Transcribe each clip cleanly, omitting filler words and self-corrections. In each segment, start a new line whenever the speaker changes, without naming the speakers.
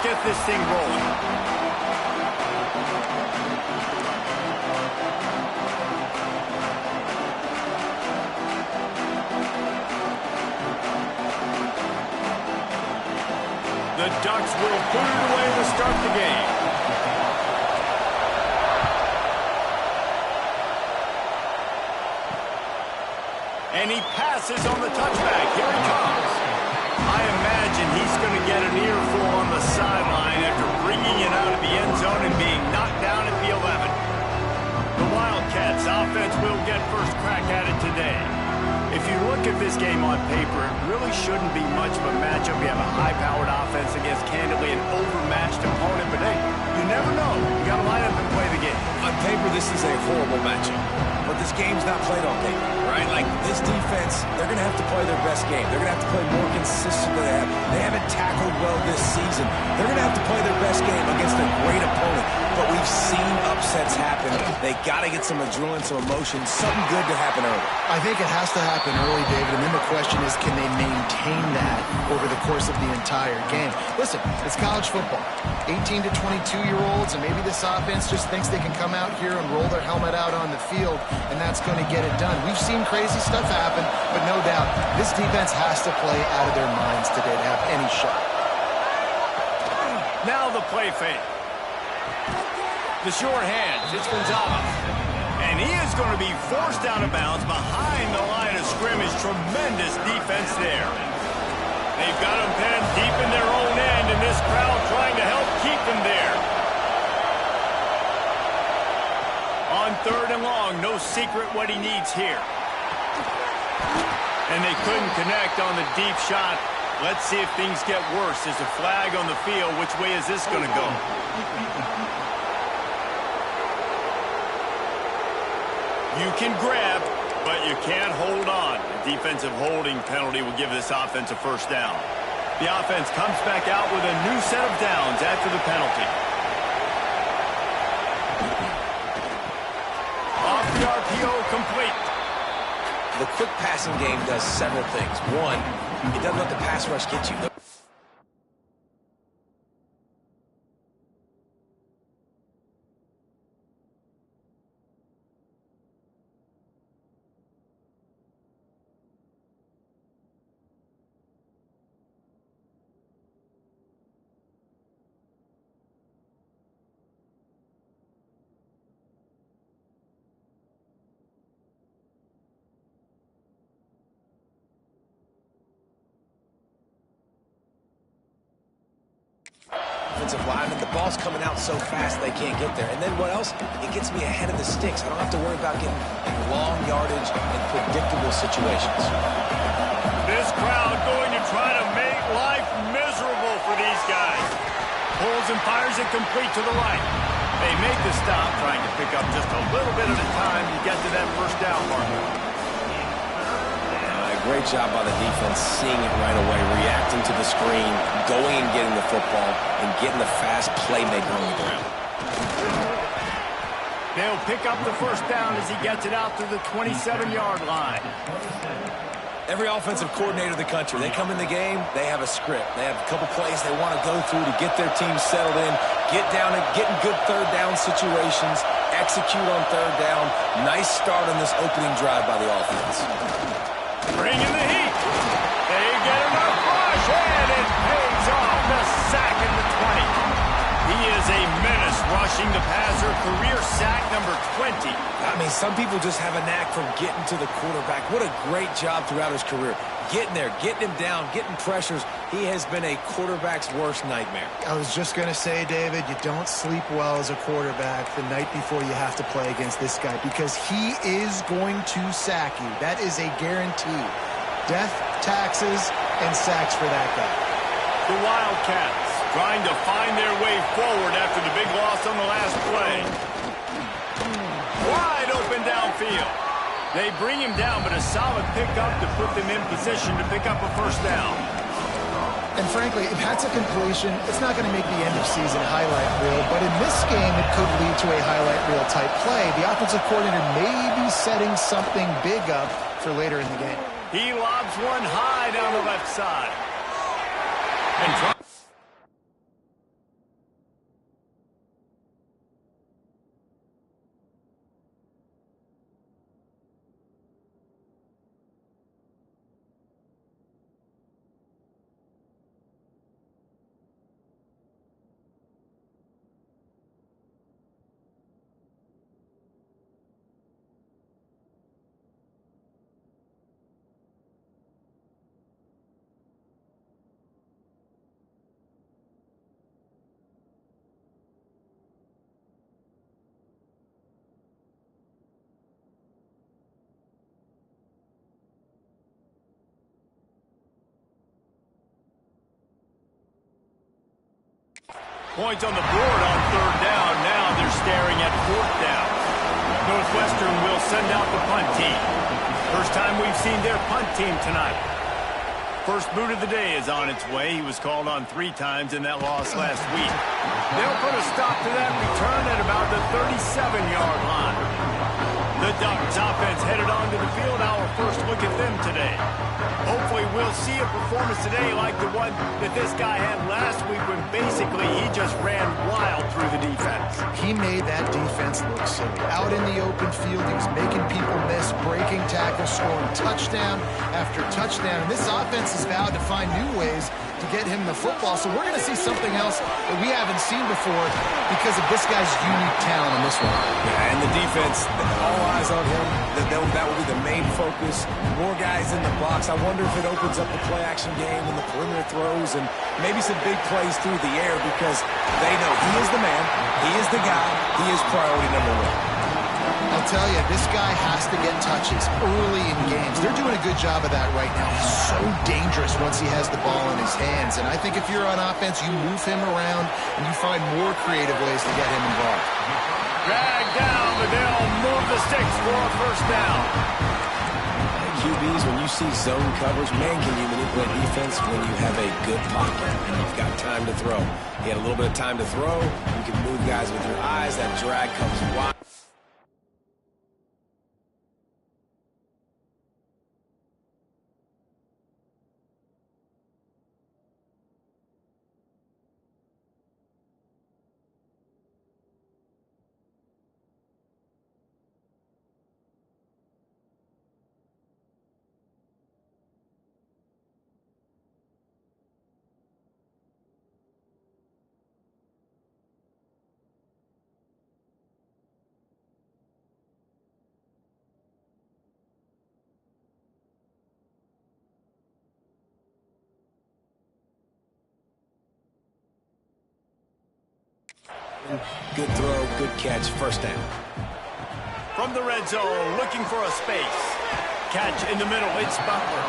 get this thing rolling. The Ducks will put it away to start the game. And he passes on the touchback. Here he comes. I imagine he's going to get an earful on the sideline after bringing it out of the end zone and being knocked down at the 11. The Wildcats offense will get first crack at it today. If you look at this game on paper, it really shouldn't be much of a matchup. You have a high-powered offense against, candidly, an overmatched opponent. But, hey, you never know. You got to line up and play the game.
On paper, this is a horrible matchup. But this game's not played on paper, right? Like, this defense, they're going to have to play their best game. They're going to have to play more consistently than they have. They haven't tackled well this season. They're going to have to play their best game against a great opponent. But we've seen upsets happen. They got to get some adrenaline, some emotion, something good to happen early.
I think it has to happen early, David, and then the question is, can they maintain that over the course of the entire game? Listen, it's college football. 18 to 22-year-olds, and maybe this offense just thinks they can come out here and roll their helmet out on the field, and that's going to get it done. We've seen crazy stuff happen, but no doubt, this defense has to play out of their minds today to have any shot.
Now the play fake. The short hand, it's Gonzalez. And he is going to be forced out of bounds behind the line of scrimmage. Tremendous defense there. They've got him pinned deep in their own end, and this crowd trying to help keep him there. On 3rd and long, no secret what he needs here. And they couldn't connect on the deep shot. Let's see if things get worse. There's a flag on the field. Which way is this going to go? You can grab, but you can't hold on. A defensive holding penalty will give this offense a first down. The offense comes back out with a new set of downs after the penalty. Off the RPO, complete.
The quick passing game does several things. One, it doesn't let the pass rush get you. Offensive lineman, the ball's coming out so fast they can't get there. And then what else? It gets me ahead of the sticks. I don't have to worry about getting in long yardage and predictable situations.
This crowd going to try to make life miserable for these guys. Pulls and fires it complete to the right. They make the stop, trying to pick up just a little bit at a time to get to that first down marker.
Great job by the defense, seeing it right away, reacting to the screen, going and getting the football, and getting the fast playmaker on the ground.
They'll pick up the first down as he gets it out to the 27-yard line.
Every offensive coordinator in the country, they come in the game, they have a script. They have a couple plays they want to go through to get their team settled in, get down and get in good third down situations, execute on third down. Nice start on this opening drive by the offense.
Bring in the heat. They get enough rush, and it pays off. The sack at the 20. He is a menace rushing the passer. Career sack number 20.
I mean, some people just have a knack for getting to the quarterback. What a great job throughout his career. Getting there, getting him down, getting pressures. He has been a quarterback's worst nightmare.
I was just going to say, David, you don't sleep well as a quarterback the night before you have to play against this guy because he is going to sack you. That is a guarantee. Death, taxes, and sacks for that guy.
The Wildcats trying to find their way forward after the big loss on the last play. Wide open downfield. They bring him down, but a solid pickup to put them in position to pick up a first down.
And frankly, if that's a completion, it's not going to make the end of season highlight reel, but in this game, it could lead to a highlight reel type play. The offensive coordinator may be setting something big up for later in the game.
He lobs one high down the left side. And Points on the board on third down. Now they're staring at fourth down. Northwestern will send out the punt team. First time we've seen their punt team tonight. First boot of the day is on its way. He was called on 3 times in that loss last week. They'll put a stop to that return at about the 37-yard line. The Ducks offense headed onto the field. Our first look at them today. Hopefully we'll see a performance today like the one that this guy had last week when basically he just ran wild through the defense.
He made that defense look silly. Out in the open field, he was making people miss, breaking tackles, scoring touchdown after touchdown. And this offense has vowed to find new ways to get him the football. So we're going to see something else that we haven't seen before because of this guy's unique talent in this one.
Yeah, and the defense, all eyes on him. That will be the main focus. More guys in the box. I wonder if it opens up the play-action game and the perimeter throws and maybe some big plays through the air because they know he is the man, he is the guy, he is priority number 1.
I'll tell you, this guy has to get touches early in games. They're doing a good job of that right now. He's so dangerous once he has the ball in his hands. And I think if you're on offense, you move him around and you find more creative ways to get him involved.
Drag down, but they'll move the sticks for a first down.
QBs, when you see zone coverage, man, can you manipulate defense when you have a good pocket and you've got time to throw. He had a little bit of time to throw. You can move guys with your eyes. That drag comes wide. Good throw, good catch, first down.
From the red zone, looking for a space. Catch in the middle, it's Butler.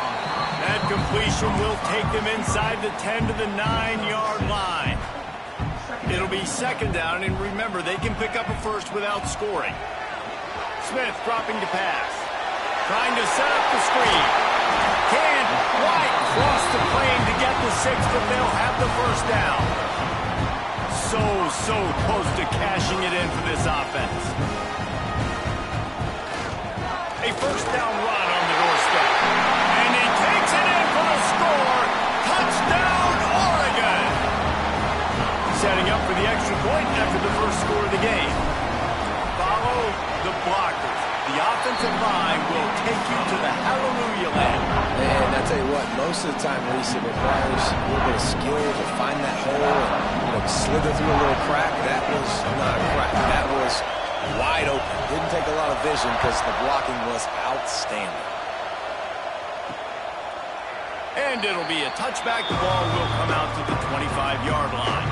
That completion will take them inside the 10 to the 9-yard line. It'll be second down, and remember, they can pick up a first without scoring. Smith dropping to pass. Trying to set up the screen. Can't quite cross the plane to get the 6, but they'll have the first down. So close to cashing it in for this offense. A first down run on the doorstep. And he takes it in for the score. Touchdown, Oregon! Setting up for the extra point after the first score of the game. Follow the blockers. The offensive line will take you to the hallelujah land.
And I tell you what, most of the time, Reese, it requires a little bit of skill to find that hole and slither through a little crack. That was not a crack. That was wide open. Didn't take a lot of vision because the blocking was outstanding.
And it'll be a touchback. The ball will come out to the 25-yard line.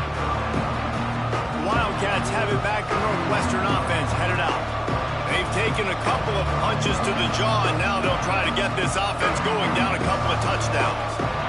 The Wildcats have it back. The Northwestern offense headed out. They've taken a couple of punches to the jaw, and now they'll try to get this offense going down a couple of touchdowns.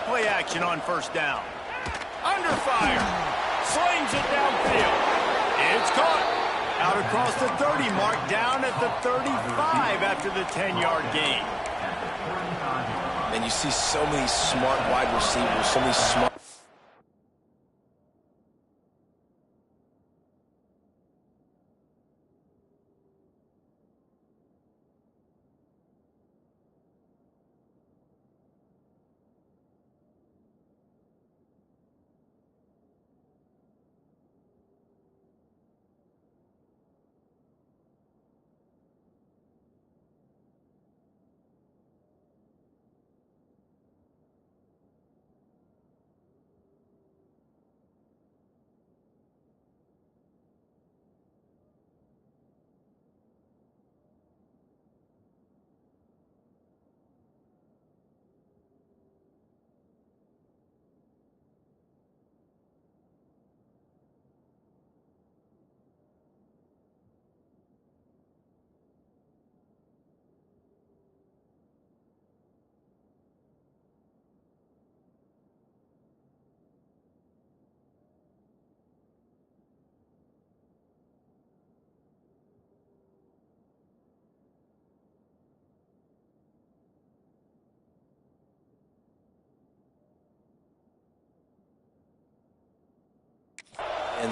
Play action on first down. Under fire. Slings it downfield. It's caught Out across the 30 mark, down at the 35 after the 10-yard gain.
And you see so many smart wide receivers, so many smart...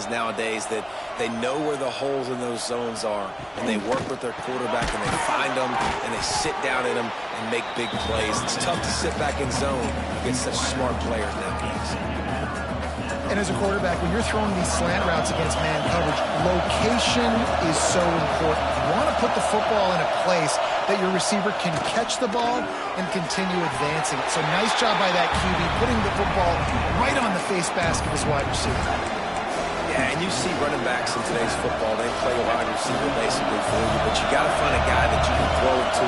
nowadays that they know where the holes in those zones are, and they work with their quarterback, and they find them, and they sit down in them and make big plays. It's tough to sit back in zone against such smart players nowadays.
And as a quarterback, when you're throwing these slant routes against man coverage, location is so important. You want to put the football in a place that your receiver can catch the ball and continue advancing it. So nice job by that QB, putting the football right on the face mask of his wide receiver.
Yeah, and you see running backs in today's football, they play a wide receiver basically for you, but you got to find a guy that you can throw it to,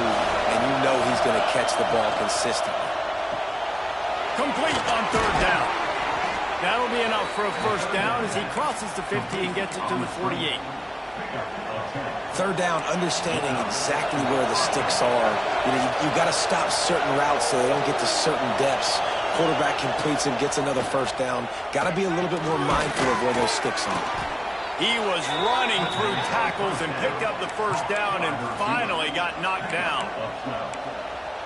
and you know he's going to catch the ball consistently.
Complete on third down. That'll be enough for a first down as he crosses the 50 and gets it to the 48.
Third down, understanding exactly where the sticks are. You've got to stop certain routes so they don't get to certain depths. Quarterback completes and gets another first down. Got to be a little bit more mindful of where those sticks are.
He was running through tackles and picked up the first down and finally got knocked down.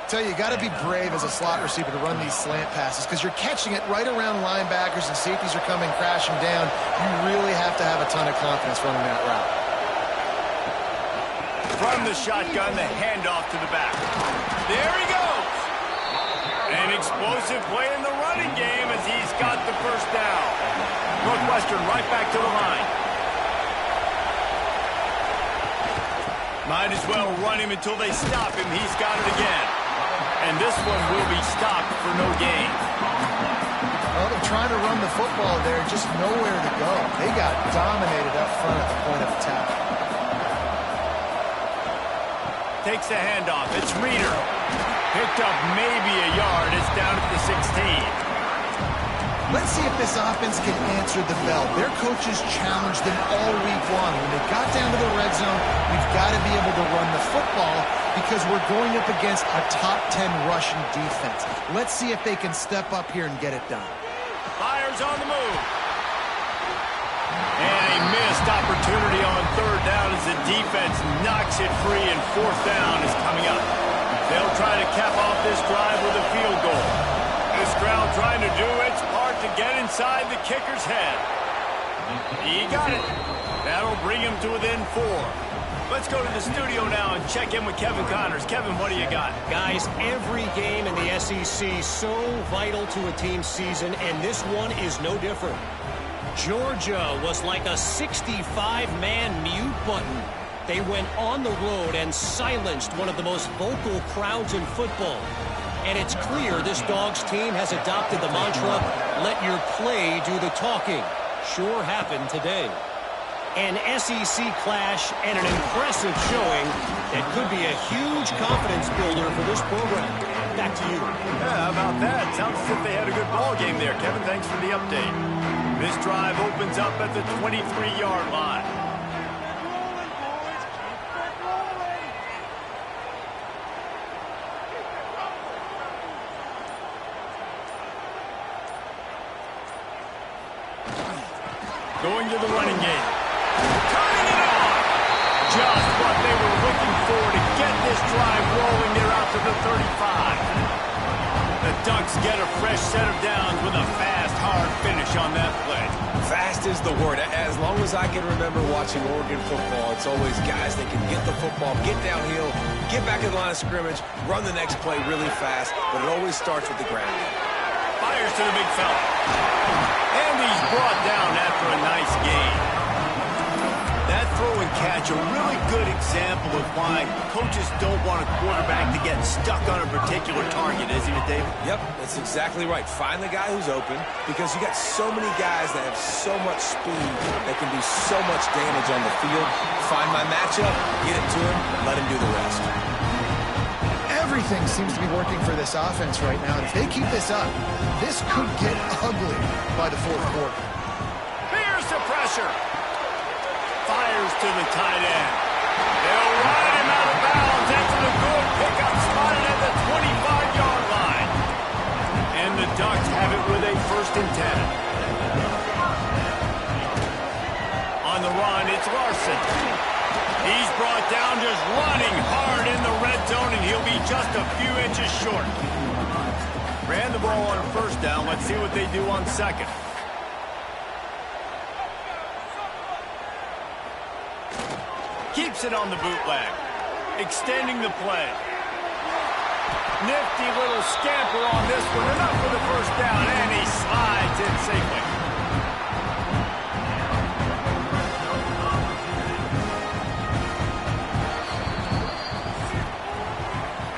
Tell you got to be brave as a slot receiver to run these slant passes because you're catching it right around linebackers and safeties are coming crashing down. You really have to have a ton of confidence running that route.
From the shotgun, the handoff to the back. There he goes. An explosive play in the running game as he's got the first down. Northwestern right back to the line. Might as well run him until they stop him. He's got it again. And this one will be stopped for no gain.
Well, they're trying to run the football there, just nowhere to go. They got dominated up front at the point of attack.
Takes the handoff. It's Reeder. Picked up maybe a yard. It's down at the 16.
Let's see if this offense can answer the bell. Their coaches challenged them all week long. When they got down to the red zone, we've got to be able to run the football because we're going up against a top 10 rushing defense. Let's see if they can step up here and get it done.
Fires on the move. And a missed opportunity on third down as the defense knocks it free, and fourth down is coming up. They'll try to cap off this drive with a field goal. This crowd trying to do its part to get inside the kicker's head. He got it. That'll bring him to within 4. Let's go to the studio now and check in with Kevin Connors. Kevin, what do you got?
Guys, every game in the SEC so vital to a team's season, and this one is no different. Georgia was like a 65-man mute button. They went on the road and silenced one of the most vocal crowds in football. And it's clear this Dogs team has adopted the mantra, let your play do the talking. Sure happened today. An SEC clash and an impressive showing that could be a huge confidence builder for this program. Back to you.
Yeah, how about that? Sounds as if they had a good ball game there. Kevin, thanks for the update. This drive opens up at the 23-yard line. Going to the running game. Turning it on. just what they were looking for to get this drive rolling. They're out to the 35. The Ducks get a fresh set of downs with a fast, hard finish on that play.
Fast is the word. As long as I can remember watching Oregon football, it's always guys that can get the football, get downhill, get back in the line of scrimmage, run the next play really fast, but it always starts with the ground.
Fires to the big fella. And he's brought down after a nice gain. That throw and catch, a really good example of why coaches don't want a quarterback to get stuck on a particular target, isn't it, David?
Yep, that's exactly right. Find the guy who's open, because you got so many guys that have so much speed that can do so much damage on the field. Find my matchup, get it to him, let him do the rest.
Everything seems to be working for this offense right now. And if they keep this up, this could get ugly by the fourth quarter.
Here's the pressure. Fires to the tight end. They'll ride him out of bounds after the good pickup spotted at the 25-yard line. And the Ducks have it with a 1st and 10. On the run, it's Larson. He's brought down just running hard in the red zone, and he'll be just a few inches short. Ran the ball on 1st down. Let's see what they do on 2nd. Keeps it on the bootleg. Extending the play. Nifty little scamper on this one. Enough for the 1st down, and he slides in safely.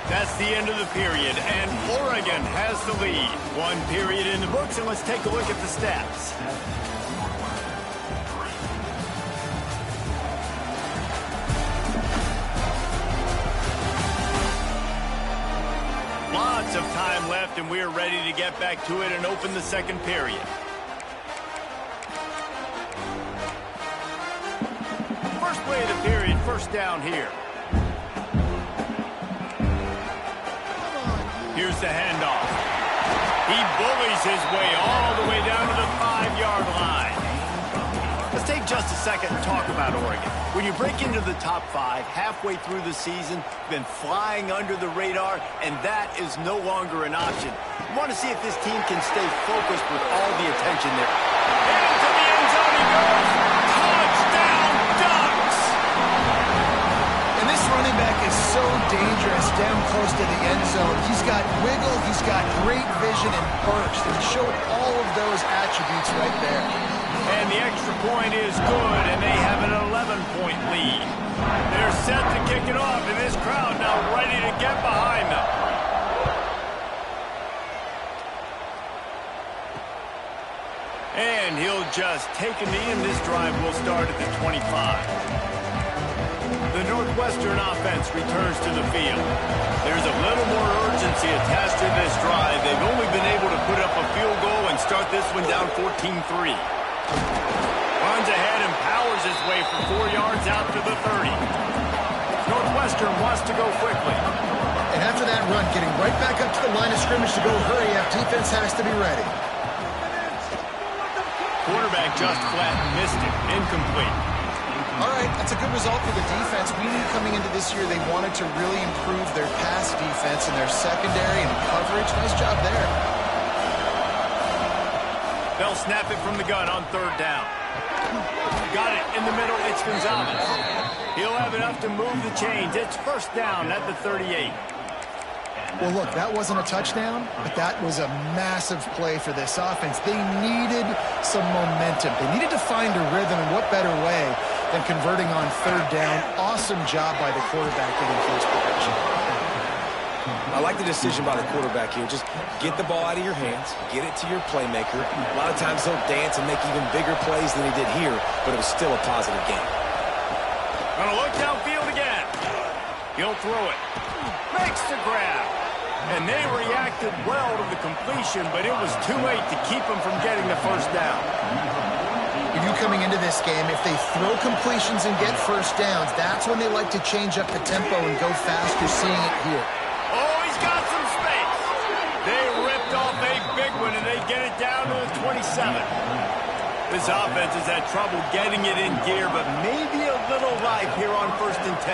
That's the end of the period, and Oregon has the lead. 1 period in the books, and let's take a look at the stats. Lots of time left, and we're ready to get back to it and open the 2nd period. First play of the period, 1st down here. Here's the handoff. He bullies his way all the way down to the 5-yard line. Let's take just a second and talk about Oregon. When you break into the top 5 halfway through the season, been flying under the radar, and that is no longer an option. You want to see if this team can stay focused with all the attention there. And into the end zone he goes. Touchdown, Ducks!
And this running back is so dangerous down close to the end zone. He's got wiggle, he's got great vision and burst, and showed all of those attributes right there.
And the extra point is good, and they have an 11-point lead. They're set to kick it off, and this crowd now ready to get behind them. And he'll just take a knee, and this drive will start at the 25. The Northwestern offense returns to the field. There's a little more urgency attached to this drive. They've only been able to put up a field goal and start this one down 14-3. Runs ahead and powers his way for 4 yards out to the 30. Northwestern wants to go quickly.
And after that run, getting right back up to the line of scrimmage to go hurry up, defense has to be ready.
Quarterback just flat missed it. Incomplete.
All right, that's a good result for the defense. We knew coming into this year they wanted to really improve their pass defense and their secondary and coverage. Nice job there.
They'll snap it from the gun on 3rd down. Got it in the middle. It's Gonzalez. He'll have enough to move the chains. It's 1st down at the 38.
Well, look, that wasn't a touchdown, but that was a massive play for this offense. They needed some momentum. They needed to find a rhythm, and what better way than converting on 3rd down. Awesome job by the quarterback getting close protection.
I like the decision by the quarterback here. Just get the ball out of your hands, get it to your playmaker. A lot of times he'll dance and make even bigger plays than he did here, but it was still a positive game.
Gonna look downfield again. He'll throw it. Makes the grab. And they reacted well to the completion, but it was too late to keep them from getting the 1st down.
You knew coming into this game, if they throw completions and get 1st downs, that's when they like to change up the tempo and go fast. You're seeing it here.
Oh, he's got some space. They ripped off a big one, and they get it down to the 27. This offense has had trouble getting it in gear, but maybe a little life here on 1st and 10.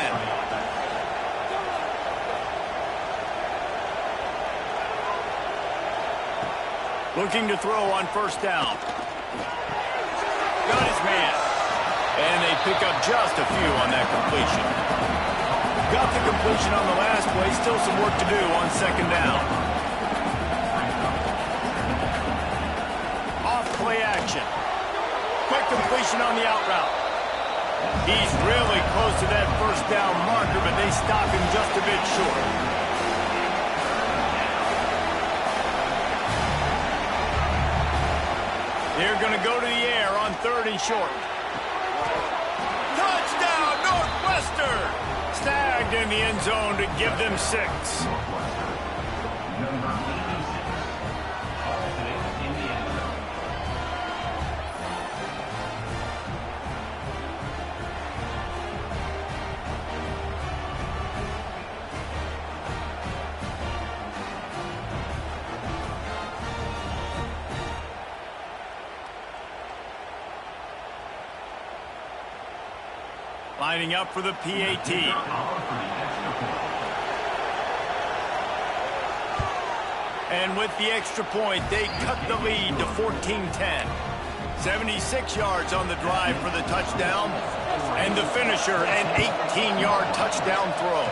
Looking to throw on 1st down. Got his man. And they pick up just a few on that completion. Got the completion on the last play. Still some work to do on 2nd down. Off play action. Quick completion on the out route. He's really close to that 1st down marker, but they stop him just a bit short. They're going to go to the air on 3rd and short. Touchdown, Northwestern! Snagged in the end zone to give them 6. Lining up for the PAT. And with the extra point, they cut the lead to 14-10. 76 yards on the drive for the touchdown. And the finisher, an 18-yard touchdown throw.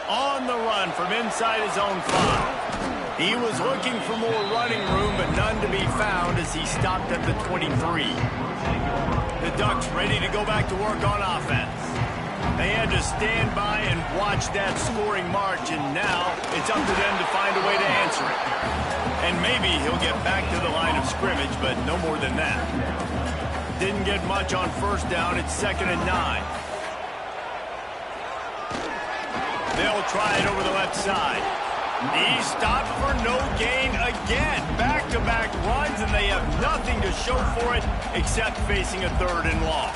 On the run from inside his own 5. He was looking for more running room, but none to be found as he stopped at the 23. The Ducks ready to go back to work on offense. They had to stand by and watch that scoring margin. Now it's up to them to find a way to answer it. And maybe he'll get back to the line of scrimmage, but no more than that. Didn't get much on 1st down. It's 2nd and 9. They'll try it over the left side. He stopped for no gain again. Back-to-back runs, and they have nothing to show for it except facing a 3rd and long.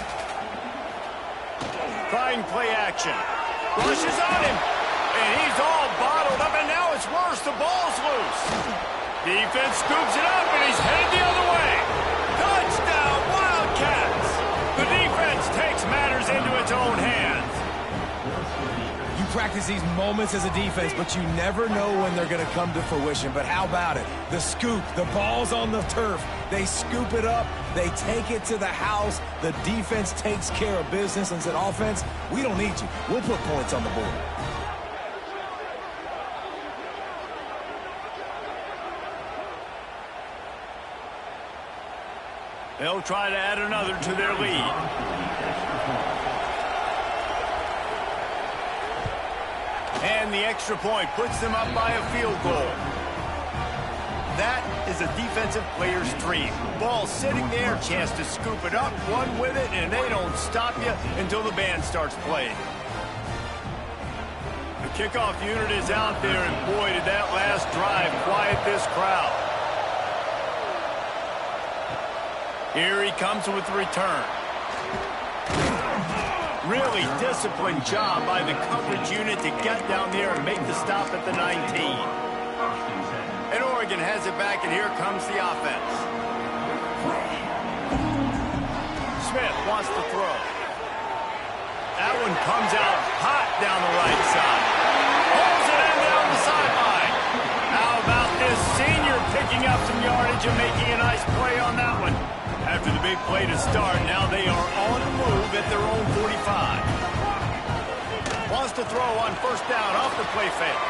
Trying play action. Rushes on him. And he's all bottled up, and now it's worse. The ball's loose. Defense scoops it up, and he's headed the other way. Touchdown, Wildcats. The defense takes matters into its own hands.
You practice these moments as a defense, but you never know when they're going to come to fruition. But how about it? The scoop, the ball's on the turf. They scoop it up. They take it to the house. The defense takes care of business and said, offense, we don't need you. We'll put points on the board.
They'll try to add another to their lead. And the extra point puts them up by a field goal. That is a defensive player's dream. Ball sitting there, chance to scoop it up, run with it, and they don't stop you until the band starts playing. The kickoff unit is out there, and boy, did that last drive quiet this crowd. Here he comes with the return. Really disciplined job by the coverage unit to get down there and make the stop at the 19. And Oregon has it back, and here comes the offense. Smith wants to throw. That one comes out hot down the right side. Pulls it in down the sideline. How about this senior picking up some yardage and making a nice play on that one? After the big play to start, now they are on the move at their own 45. Wants to throw on 1st down off the play fake.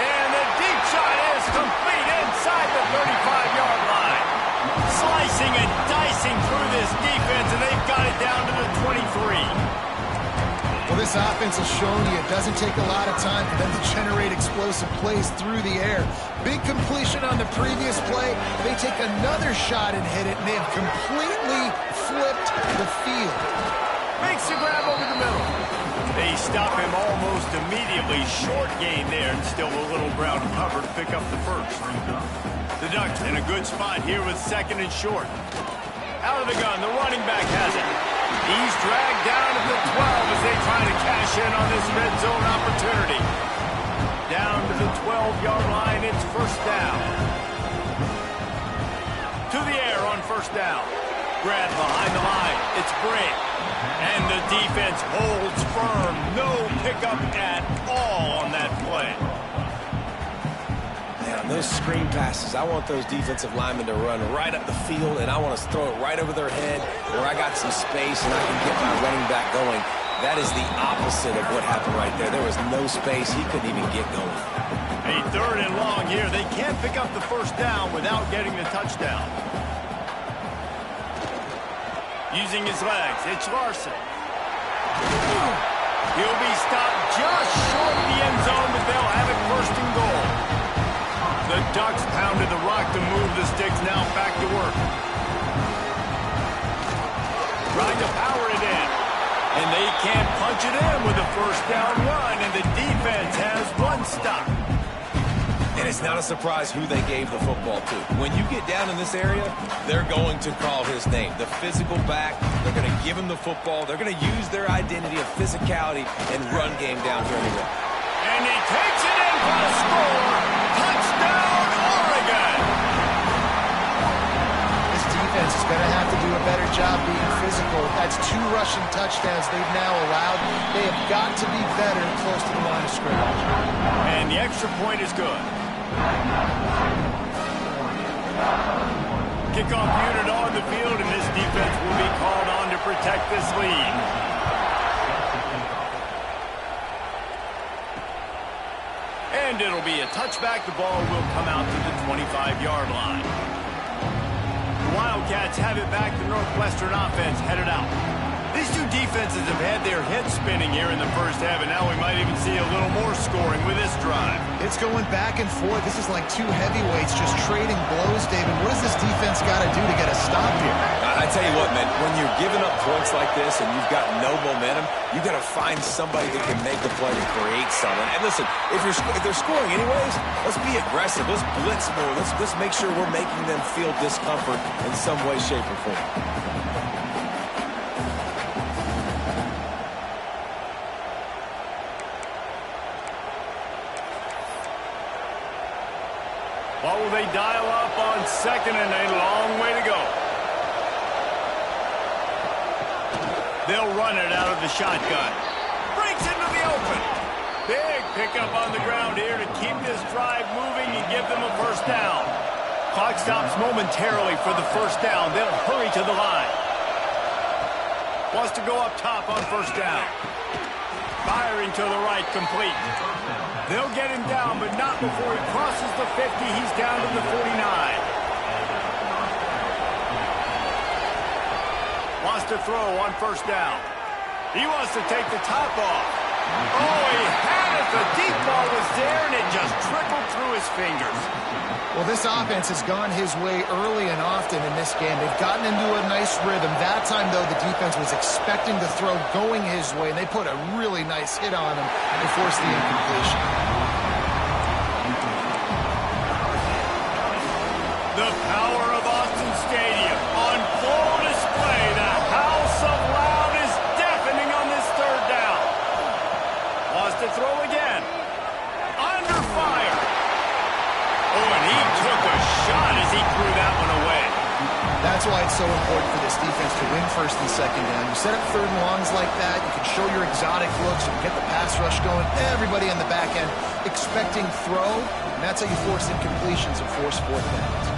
And the deep shot is complete inside the 35-yard line. Slicing and dicing through this defense, and they've got it down to the 23.
Well, this offense has shown you it doesn't take a lot of time for them to generate explosive plays through the air. Big completion on the previous play. They take another shot and hit it, and they have completely flipped the field.
Makes the grab over the middle. They stop him almost immediately. Short gain there, and still a little ground cover to pick up the 1st. The Ducks in a good spot here with 2nd and short. Out of the gun, the running back has it. He's dragged down at the 12 as they try to cash in on this red zone opportunity. Down to the 12-yard line, it's 1st down. To first down. Grab behind the line. It's great. And the defense holds firm. No pickup at all on that play.
Man, those screen passes, I want those defensive linemen to run right up the field, and I want to throw it right over their head where I got some space and I can get my running back going. That is the opposite of what happened right there. There was no space. He couldn't even get going.
A 3rd and long here. They can't pick up the first down without getting the touchdown. Using his legs, it's Larson. He'll be stopped just short of the end zone, but they'll have it 1st and goal. The Ducks pounded the rock to move the sticks, now back to work. Trying to power it in. And they can't punch it in with a first down run, and the defense has 1 stop.
And it's not a surprise who they gave the football to. When you get down in this area, they're going to call his name. The physical back, they're going to give him the football. They're going to use their identity of physicality and run game down here in the run.
And he takes it in for a score. Touchdown, Oregon!
This defense is going to have to do a better job being physical. That's 2 rushing touchdowns they've now allowed. They have got to be better close to the line of scrimmage.
And the extra point is good. Kickoff unit on the field, and this defense will be called on to protect this lead. And it'll be a touchback. The ball will come out to the 25-yard line. The Wildcats have it back. The Northwestern offense headed out. These two defenses have had their heads spinning here in the first half, and now we might even see a little more scoring with this drive.
It's going back and forth. This is like 2 heavyweights just trading blows, David. What does this defense got to do to get a stop here?
I tell you what, man, when you're giving up points like this and you've got no momentum, you got to find somebody that can make a play to create something. And listen, if they're scoring anyways, let's be aggressive. Let's blitz more. Let's make sure we're making them feel discomfort in some way, shape, or form.
What will they dial up on 2nd and a long way to go? They'll run it out of the shotgun. Breaks into the open. Big pickup on the ground here to keep this drive moving and give them a first down. Clock stops momentarily for the first down. They'll hurry to the line. Wants to go up top on first down. Firing to the right, complete. They'll get him down, but not before he crosses the 50. He's down to the 49. Wants to throw on first down. He wants to take the top off. Oh, he had it. The deep ball was there, and it just trickled through his fingers.
Well, this offense has gone his way early and often in this game. They've gotten into a nice rhythm. That time, though, the defense was expecting the throw going his way, and they put a really nice hit on him to force the incompletion.
The power of Austin Stadium on full display. The house of loud is deafening on this 3rd down. Wants to throw again. Under fire. Oh, and he took a shot as he threw that one away.
That's why it's so important for this defense to win 1st and 2nd down. You set up 3rd and longs like that, you can show your exotic looks, you can get the pass rush going, everybody on the back end expecting throw, and that's how you force incompletions and force 4th downs.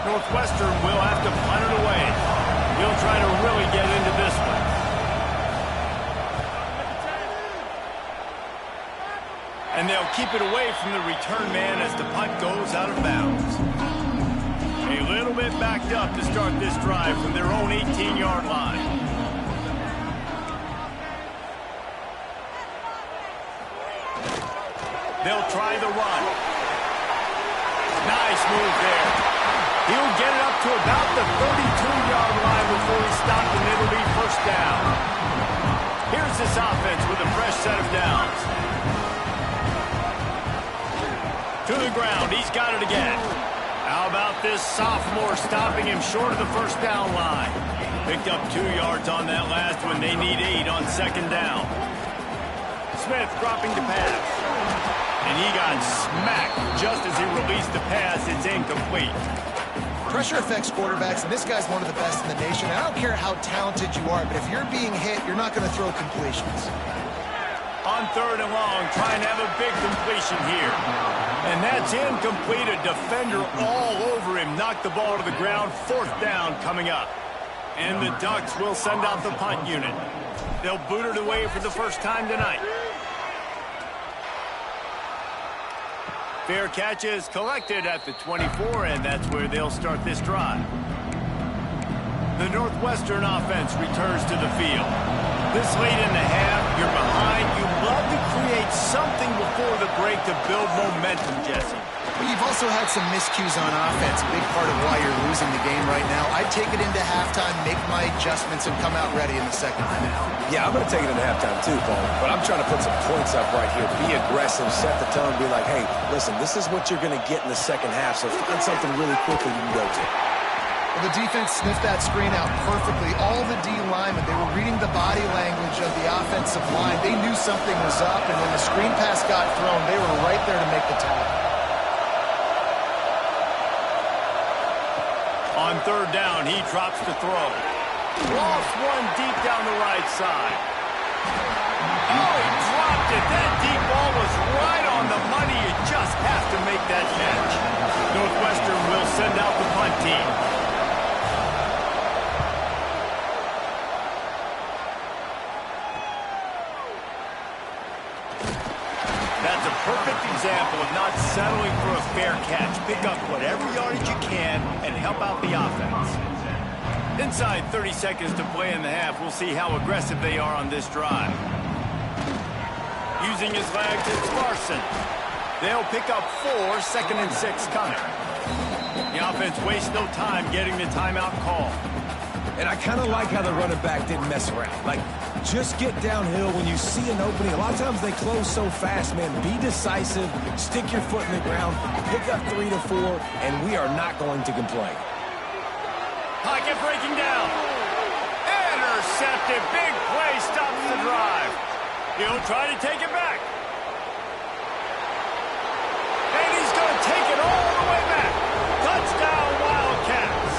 Northwestern will have to punt it away. He'll try to really get into this one. And they'll keep it away from the return man as the punt goes out of bounds. A little bit backed up to start this drive from their own 18-yard line. They'll try the run. Nice move there. He'll get it up to about the 32-yard line before he's stopped, and it'll be first down. Here's this offense with a fresh set of downs. To the ground, he's got it again. How about this sophomore stopping him short of the first down line? Picked up 2 yards on that last one. They need 8 on 2nd down. Smith dropping to pass. And he got smacked just as he released the pass. It's incomplete.
pressure affects quarterbacks, and this guy's one of the best in the nation. I don't care how talented you are, but if you're being hit, you're not going to throw completions.
On 3rd and long, trying to have a big completion here. And that's incomplete. A defender all over him. Knocked the ball to the ground. 4th down coming up. And the Ducks will send out the punt unit. They'll boot it away for the first time tonight. Fair catch is collected at the 24, and that's where they'll start this drive. The Northwestern offense returns to the field. This late in the half, you're behind. You love to create something before the break to build momentum, Jesse.
But you've also had some miscues on offense, a big part of why you're losing the game right now. I'd take it into halftime, make my adjustments, and come out ready in the second half.
Yeah, I'm going to take it into halftime too, Paul. But I'm trying to put some points up right here. Be aggressive, set the tone, be like, hey, listen, this is what you're going to get in the second half, so find something really quickly you can go to.
Well, the defense sniffed that screen out perfectly. All the D linemen, they were reading the body language of the offensive line. They knew something was up, and when the screen pass got thrown, they were right there to make the tackle.
On 3rd down, he drops to throw. Lost one deep down the right side. Oh, he dropped it. That deep ball was right on the money. You just have to make that catch. Northwestern will send out the punt team. That's a perfect example of not settling for a fair catch. Pick up whatever yardage you can and help out the offense. Inside 30 seconds to play in the half, we'll see how aggressive they are on this drive. Using his legs, it's Larson. They'll pick up 4, 2nd and 6 coming. The offense wastes no time getting the timeout call.
And I kind of like how the running back didn't mess around. Like, just get downhill when you see an opening. A lot of times they close so fast, man. Be decisive, stick your foot in the ground, pick up 3 to 4, and we are not going to complain.
Pocket breaking down. Intercepted. Big play stops the drive. He'll try to take it back. And he's going to take it all the way back. Touchdown, Wildcats.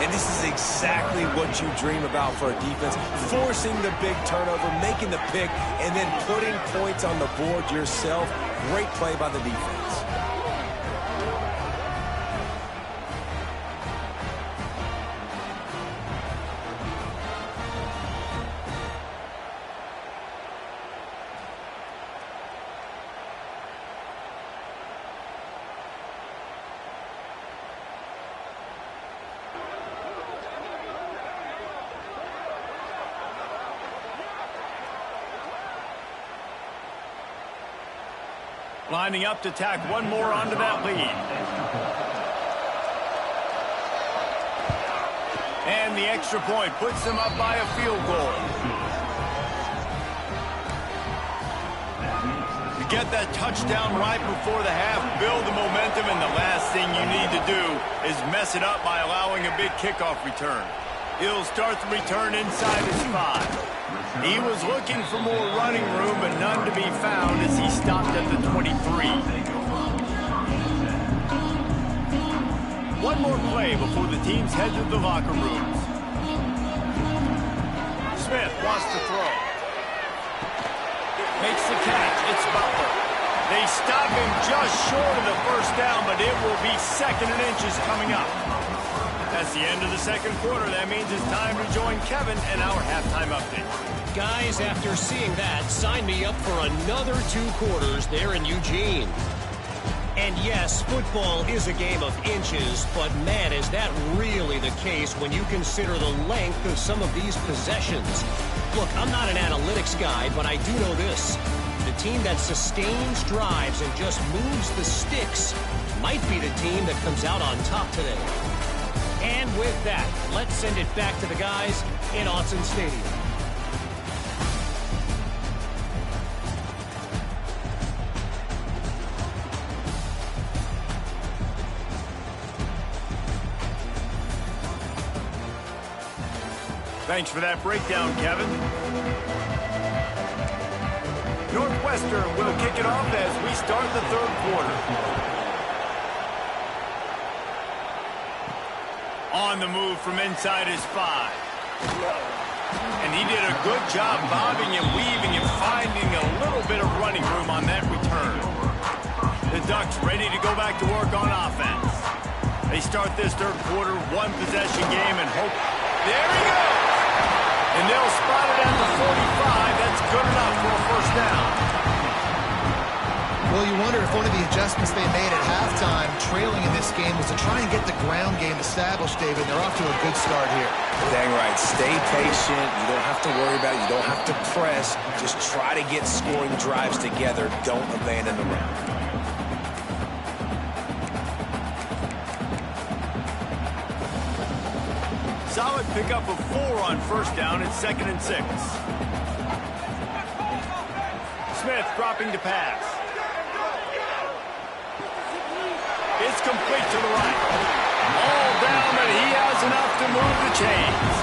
And this is exactly what you dream about for a defense. Forcing the big turnover, making the pick, and then putting points on the board yourself. Great play by the defense.
Lining up to tack one more onto that lead. And the extra point puts them up by a field goal. To get that touchdown right before the half, build the momentum, and the last thing you need to do is mess it up by allowing a big kickoff return. He'll start the return inside his 5. He was looking for more running room, but none to be found as he stopped at the 23. One more play before the teams head to the locker rooms. Smith wants to throw. Makes the catch. It's Butler. They stop him just short of the first down, but it will be 2nd and inches coming up. That's the end of the second quarter. That means it's time to join Kevin and our halftime update.
Guys, after seeing that, sign me up for another 2 quarters there in Eugene. And yes, football is a game of inches, but man, is that really the case when you consider the length of some of these possessions. Look, I'm not an analytics guy, but I do know this. The team that sustains drives and just moves the sticks might be the team that comes out on top today. And with that, let's send it back to the guys in Autzen Stadium.
Thanks for that breakdown, Kevin. Northwestern will kick it off as we start the third quarter. On the move from inside his 5. And he did a good job bobbing and weaving and finding a little bit of running room on that return. The Ducks ready to go back to work on offense. They start this third quarter, one-possession game, and hope. There he goes! And they'll spot it at the 45. That's good enough for a first down.
Well, you wonder if one of the adjustments they made at halftime, trailing in this game, was to try and get the ground game established, David. They're off to a good start here.
Dang right. Stay patient. You don't have to worry about it. You don't have to press. Just try to get scoring drives together. Don't abandon the run.
Solid pickup of 4 on first down and 2nd and 6. Smith dropping to pass. It's complete to the right. All down, but he has enough to move the chains.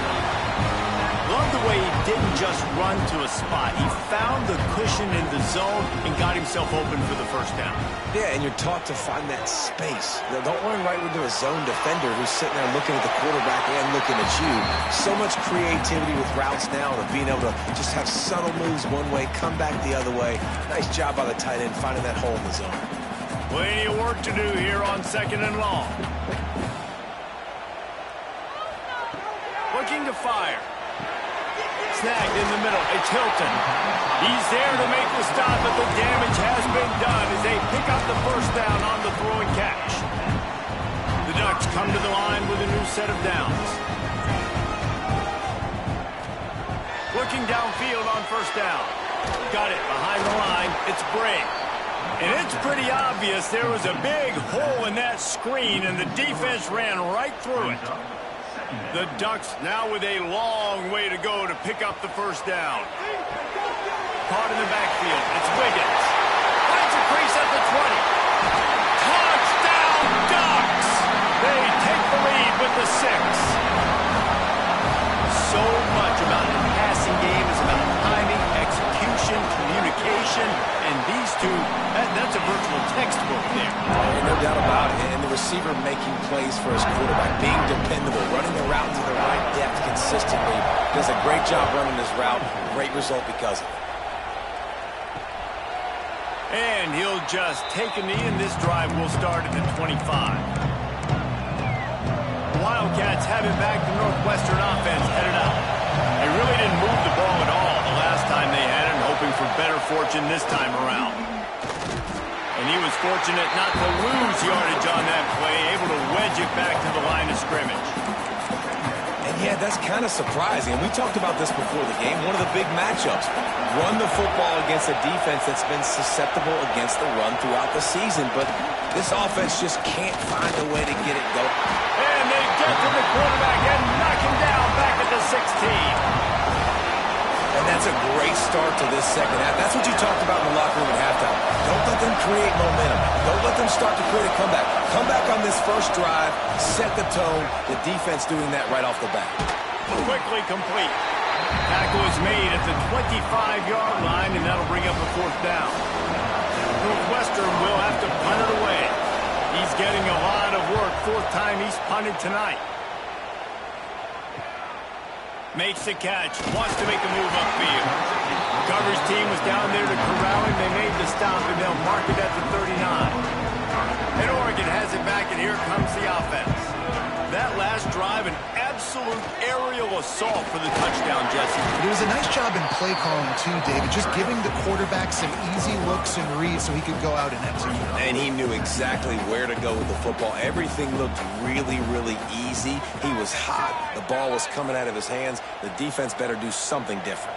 Love the way he didn't just run to a spot. He found the cushion in the zone and got himself open for the first down.
Yeah, and you're taught to find that space. Now, don't run right into a zone defender who's sitting there looking at the quarterback and looking at you. So much creativity with routes now of being able to just have subtle moves one way, come back the other way. Nice job by the tight end finding that hole in the zone.
Plenty of work to do here on 2nd and long. Looking to fire. Snagged in the middle. It's Hilton. He's there to make the stop, but the damage has been done as they pick up the first down on the throw and catch. The Ducks come to the line with a new set of downs. Looking downfield on first down. Got it behind the line. It's Bray. And it's pretty obvious there was a big hole in that screen, and the defense ran right through it. The Ducks now with a long way to go to pick up the first down. Caught in the backfield. It's Wiggins. Finds a crease at the 20. Touchdown, Ducks! They take the lead with the 6. So much about the passing game is about timing, execution, communication, and these two, that's a virtual textbook there.
No doubt about it. And the receiver making plays for his quarterback, being dependable, running the route to the right depth consistently. Does a great job running his route. Great result because of it.
And he'll just take a knee, and this drive will start at the 25. The Wildcats have it back. The Northwestern offense headed out. They really didn't move the ball at all the last time they had it, hoping for better fortune this time around. And he was fortunate not to lose yardage on that play, able to wedge it back to the line of scrimmage.
And yeah, that's kind of surprising. And we talked about this before the game. One of the big matchups. Run the football against a defense that's been susceptible against the run throughout the season. But this offense just can't find a way to get it going.
And they get to the quarterback and knock him down back at the 16.
And that's a great start to this second half. That's what you talked about in the locker room at halftime. Don't let them create momentum. Don't let them start to create a comeback. Come back on this first drive, set the tone. The defense doing that right off the bat.
Quickly complete. Tackle is made at the 25-yard line, and that'll bring up a fourth down. Northwestern will have to punt it away. He's getting a lot of work. 4th time he's punted tonight. Makes the catch. Wants to make a move upfield. Coverage team was down there to corral him. They made the stop, and they'll mark it at the 39. And Oregon has it back, and here comes the offense. That last drive, an absolute aerial assault for the touchdown, Jesse.
It was a nice job in play calling, too, David. Just giving the quarterback some easy looks and reads so he could go out and execute.
And he knew exactly where to go with the football. Everything looked really, really easy. He was hot. The ball was coming out of his hands. The defense better do something different.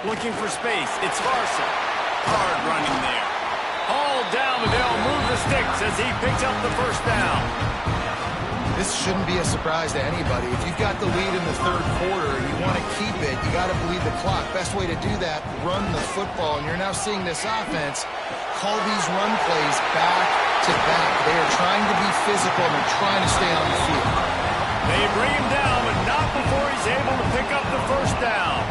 Looking for space. It's Larson. Hard running there. All down, and they'll move the sticks as he picks up the first down.
This shouldn't be a surprise to anybody. If you've got the lead in the third quarter and you want to keep it, you got to bleed the clock. Best way to do that, run the football. And you're now seeing this offense call these run plays back to back. They are trying to be physical, and they're trying to stay on the field.
They bring him down, but not before he's able to pick up the first down.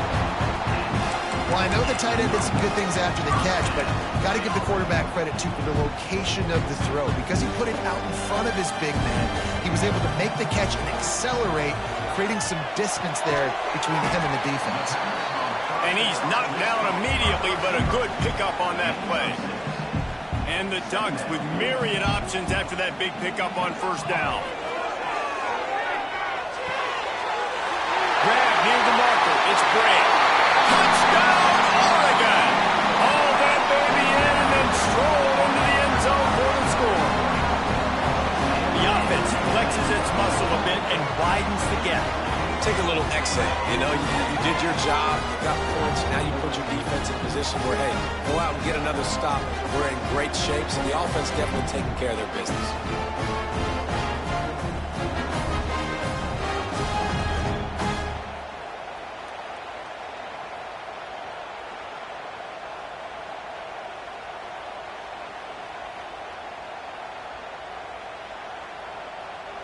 Why I know the tight end did some good things after the catch, but got to give the quarterback credit, too, for the location of the throw. Because he put it out in front of his big man, he was able to make the catch and accelerate, creating some distance there between him and the defense.
And he's knocked down immediately, but a good pickup on that play. And the Ducks with myriad options after that big pickup on first down. Grab near the marker. It's Bray. Touchdown, Oregon! Haul that baby in and then stroll into the end zone for the score. The offense flexes its muscle a bit and widens the gap.
Take a little exhale. You know, you did your job, you got points, now you put your defense in position where, hey, go out and get another stop. We're in great shape, so the offense definitely taking care of their business.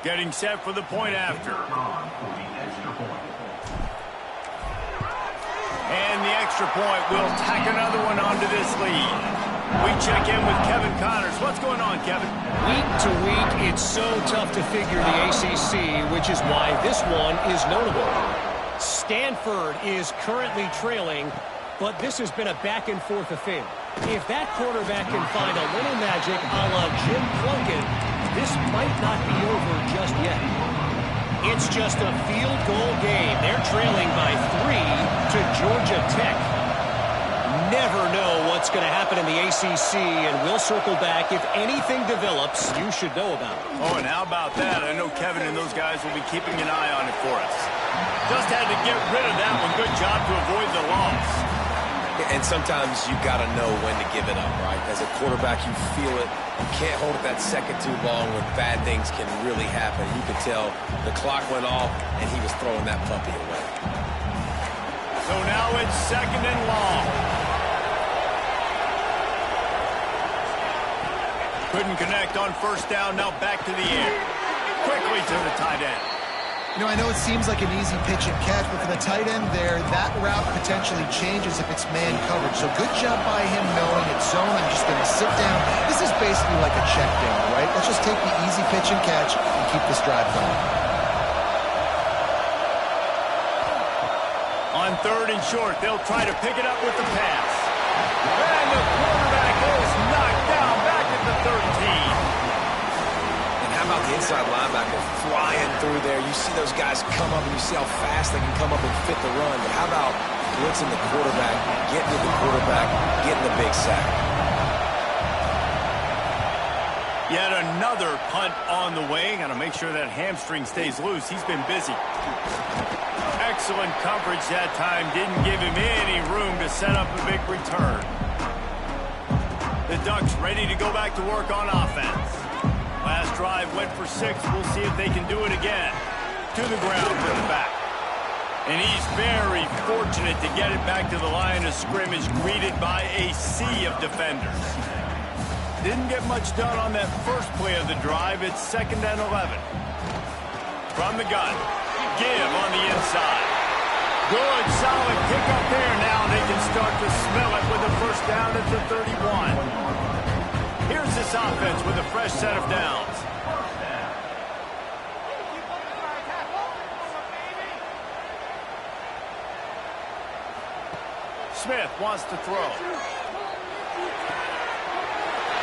Getting set for the point after. And the extra point will tack another one onto this lead. We check in with Kevin Connors. What's going on, Kevin?
Week to week, it's so tough to figure the ACC, which is why this one is notable. Stanford is currently trailing, but this has been a back-and-forth affair. If that quarterback can find a little magic a la Jim Plunkett, this might not be over just yet. It's just a field goal game. They're trailing by 3 to Georgia Tech. Never know what's going to happen in the ACC, and we'll circle back. If anything develops, you should know about it.
Oh, and how about that? I know Kevin and those guys will be keeping an eye on it for us. Just had to get rid of that one. Good job to avoid the loss.
And sometimes you got to know when to give it up, right? As a quarterback, you feel it. You can't hold it that second too long when bad things can really happen. You could tell the clock went off, and he was throwing that puppy away.
So now it's second and long. Couldn't connect on first down. Now back to the air. Quickly to the tight end.
You know, I know it seems like an easy pitch and catch, but for the tight end there, that route potentially changes if it's man coverage. So good job by him knowing it's zone. I'm just going to sit down. This is basically like a check down, right? Let's just take the easy pitch and catch and keep this drive going.
On third and short, they'll try to pick it up with the pass. And the quarterback is knocked down back at the 13.
How about the inside linebacker flying through there? You see those guys come up, and you see how fast they can come up and fit the run. But how about blitzing the quarterback, getting to the quarterback, getting the big sack?
Yet another punt on the way. Got to make sure that hamstring stays loose. He's been busy. Excellent coverage that time. Didn't give him any room to set up a big return. The Ducks ready to go back to work on offense. Last drive went for 6. We'll see if they can do it again. To the ground with the back. And he's very fortunate to get it back to the line of scrimmage, greeted by a sea of defenders. Didn't get much done on that first play of the drive. It's second and 11. From the gun. Give on the inside. Good, solid pickup there. Now they can start to smell it with a first down at the 31. Here's this offense with a fresh set of downs. Smith wants to throw.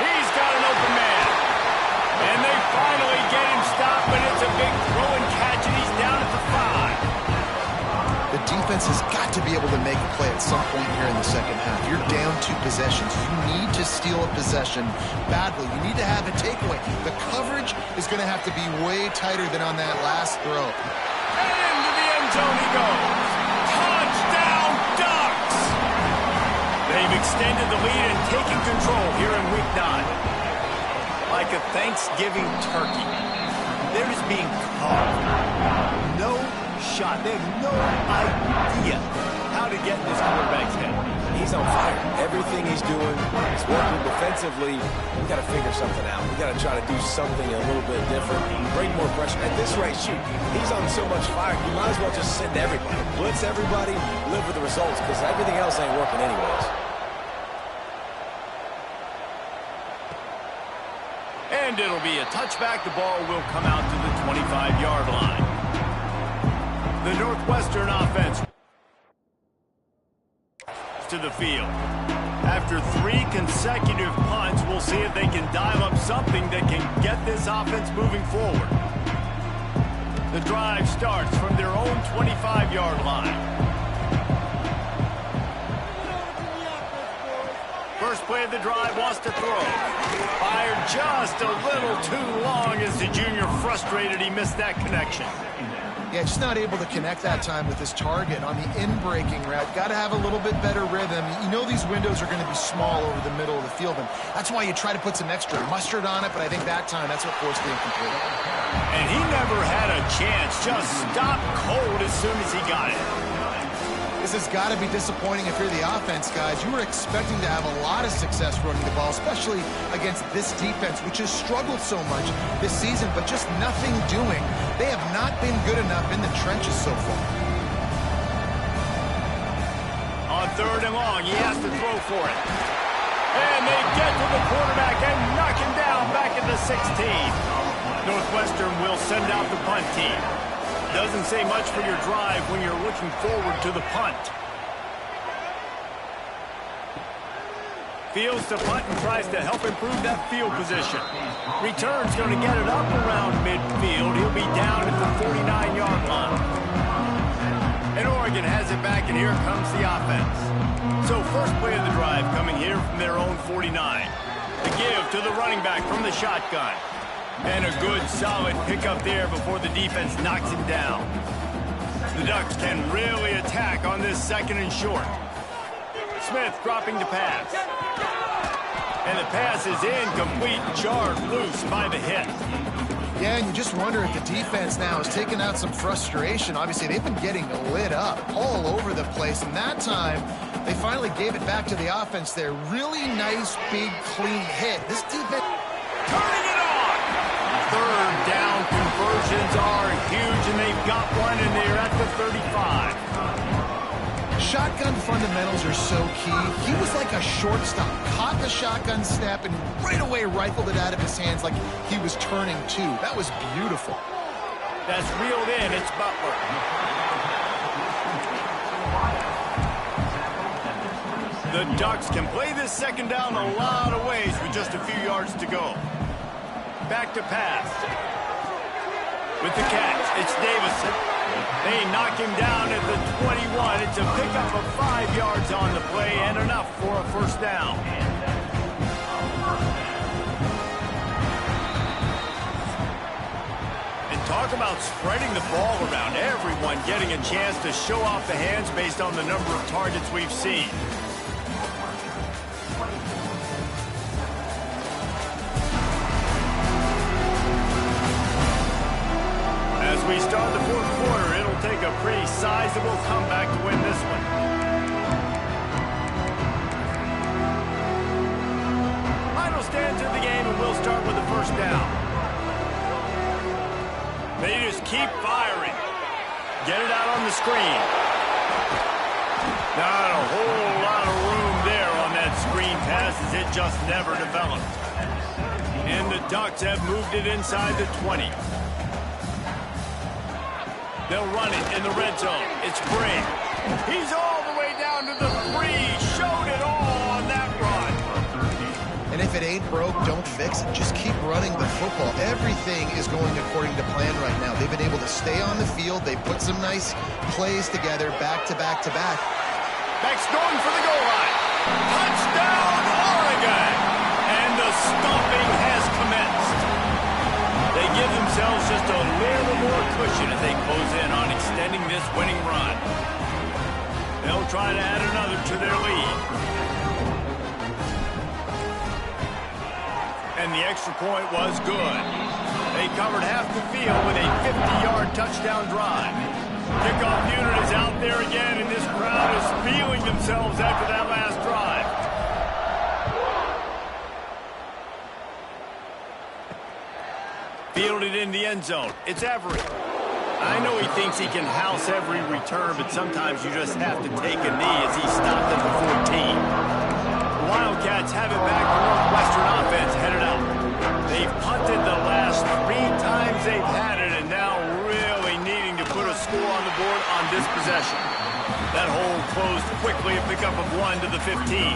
He's got an open man. And they finally get him stopped, but it's a big throw and catch, and he's down at the 5.
The defense has got to be able to make a play at some point here in the second half. You're down 2 possessions. You need to steal a possession badly. You need to have a takeaway. The coverage is going to have to be way tighter than on that last throw.
And into the end zone he goes. Touchdown, Ducks! They've extended the lead and taken control here in Week 9. Like a Thanksgiving turkey. They're just being carved. No shot. They have no idea how to get in this quarterback's head.
He's he's on fire. Everything he's doing is working defensively. We got to figure something out. We got to try to do something a little bit different. Bring more pressure. At this rate, shoot, he's on so much fire, you might as well just send everybody. Blitz everybody, live with the results, because everything else ain't working anyways.
And it'll be a touchback. The ball will come out to the 25-yard line. The Northwestern offense to the field. After 3 consecutive punts, we'll see if they can dial up something that can get this offense moving forward. The drive starts from their own 25-yard line. First play of the drive, wants to throw. Fired just a little too long as the junior frustrated he missed that connection.
Yeah, just not able to connect that time with his target on the in-breaking route. Got to have a little bit better rhythm. You know these windows are going to be small over the middle of the field, and that's why you try to put some extra mustard on it, but I think that time that's what forced the incomplete.
And he never had a chance. Just stopped cold as soon as he got it.
This has got to be disappointing if you're the offense, guys. You were expecting to have a lot of success running the ball, especially against this defense, which has struggled so much this season, but just nothing doing. They have not been good enough in the trenches so far.
On 3rd and long, he has to throw for it. And they get to the quarterback and knock him down back at the 16. Northwestern will send out the punt team. Doesn't say much for your drive when you're looking forward to the punt. Fields to punt and tries to help improve that field position. Return's going to get it up around midfield. He'll be down at the 49-yard line. And Oregon has it back, and here comes the offense. So first play of the drive coming here from their own 49. The give to the running back from the shotgun. And a good, solid pickup there before the defense knocks him down. The Ducks can really attack on this 2nd and short. Smith dropping to pass. And the pass is incomplete, jarred loose by the hit.
Yeah, and you just wonder if the defense now is taking out some frustration. Obviously, they've been getting lit up all over the place, and that time, they finally gave it back to the offense there. Really nice, big, clean hit. This defense...
Turning it on! 3rd down conversions are huge, and they've got one, and they're at the 35.
Shotgun fundamentals are so key. He was like a shortstop. Caught the shotgun snap and right away rifled it out of his hands like he was turning two. That was beautiful.
That's reeled in. It's Butler. The Ducks can play this 2nd down a lot of ways with just a few yards to go. Back to pass. With the catch, it's Davison. They knock him down at the 21. It's a pickup of 5 yards on the play and enough for a 1st down. And talk about spreading the ball around. Everyone getting a chance to show off the hands based on the number of targets we've seen. As we start the 4th quarter, it'll take a pretty sizable comeback to win this one. Final stands in the game, and we'll start with the 1st down. They just keep firing. Get it out on the screen. Not a whole lot of room there on that screen pass as it just never developed. And the Ducks have moved it inside the 20. They'll run it in the red zone. It's Bray. He's all the way down to the 3. Showed it all on that run.
And if it ain't broke, don't fix it. Just keep running the football. Everything is going according to plan right now. They've been able to stay on the field. They put some nice plays together, back to back to back.
Beck's going for the goal line. Touchdown, Oregon! And the stomping has commenced. They give themselves just a little more cushion as they close in on extending this winning run. They'll try to add another to their lead. And the extra point was good. They covered half the field with a 50-yard touchdown drive. Kickoff unit is out there again, and this crowd is feeling themselves after that last fielded in the end zone. It's Everett. I know he thinks he can house every return, but sometimes you just have to take a knee as he stopped at the 14. The Wildcats have it back. The Northwestern offense headed out. They've punted the last 3 times they've had it, and now really needing to put a score on the board on this possession. That hole closed quickly, a pickup of 1 to the 15.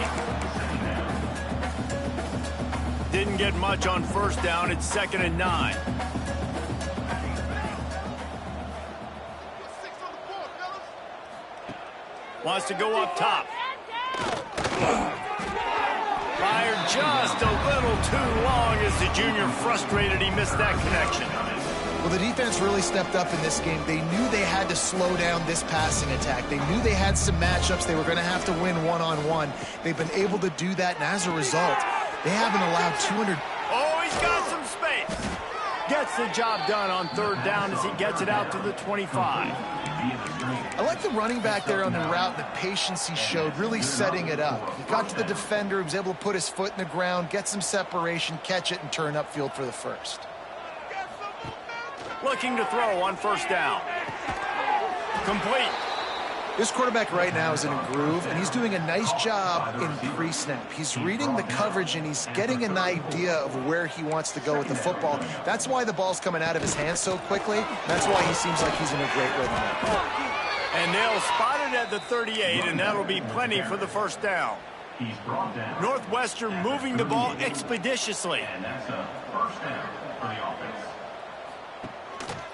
Didn't get much on first down. It's 2nd and 9. Wants to go up top. Fired just a little too long as the junior frustrated he missed that connection.
Well, the defense really stepped up in this game. They knew they had to slow down this passing attack. They knew they had some matchups they were going to have to win one-on-one. They've been able to do that, and as a result, they haven't allowed 200.
Oh, he's got some space. Gets the job done on 3rd down as he gets it out to the 25.
I like the running back there on the route, the patience he showed, really setting it up. He got to the defender, he was able to put his foot in the ground, get some separation, catch it, and turn upfield for the first.
Looking to throw on 1st down. Complete.
This quarterback right now is in a groove, and he's doing a nice job in pre-snap. He's reading the coverage, and he's getting an idea of where he wants to go with the football. That's why the ball's coming out of his hands so quickly. That's why he seems like he's in a great rhythm.
And they'll spot it at the 38, and that'll be plenty for the 1st down. Northwestern moving the ball expeditiously.
And that's a 1st down for the offense.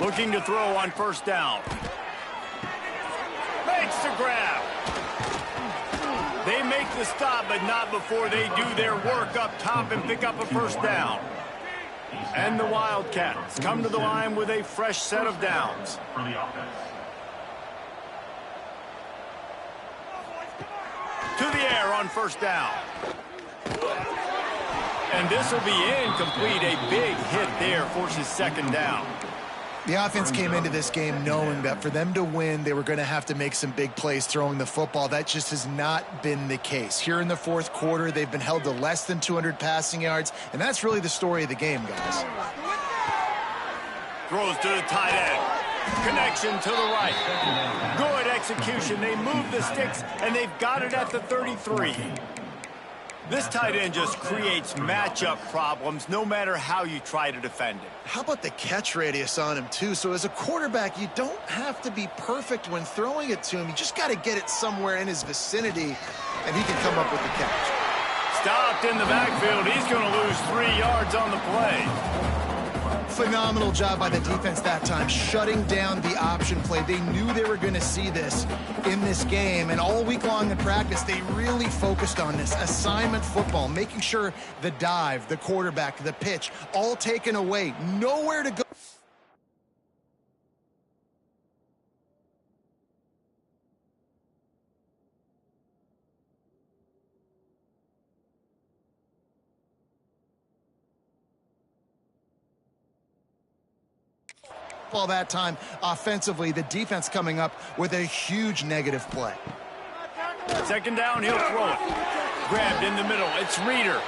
Looking to throw on 1st down. Makes the grab. They make the stop, but not before they do their work up top and pick up a 1st down. And the Wildcats come to the line with a fresh set of downs.
For the offense.
To the air on 1st down. And this will be incomplete. A big hit there forces 2nd down.
The offense came into this game knowing that for them to win, they were going to have to make some big plays throwing the football. That just has not been the case. Here in the 4th quarter, they've been held to less than 200 passing yards, and that's really the story of the game, guys.
Throws to the tight end. Connection to the right. Good execution. They move the sticks, and they've got it at the 33. This tight end just creates matchup problems no matter how you try to defend it.
How about the catch radius on him, too? So as a quarterback, you don't have to be perfect when throwing it to him. You just got to get it somewhere in his vicinity, and he can come up with the catch.
Stopped in the backfield. He's going to lose 3 yards on the play.
Phenomenal job by the defense that time, shutting down the option play. They knew they were going to see this in this game, and all week long in practice, they really focused on this assignment football, making sure the dive, the quarterback, the pitch, all taken away, nowhere to go. All that time offensively, the defense coming up with a huge negative play.
2nd down, he'll throw it. Grabbed in the middle, it's Reeder.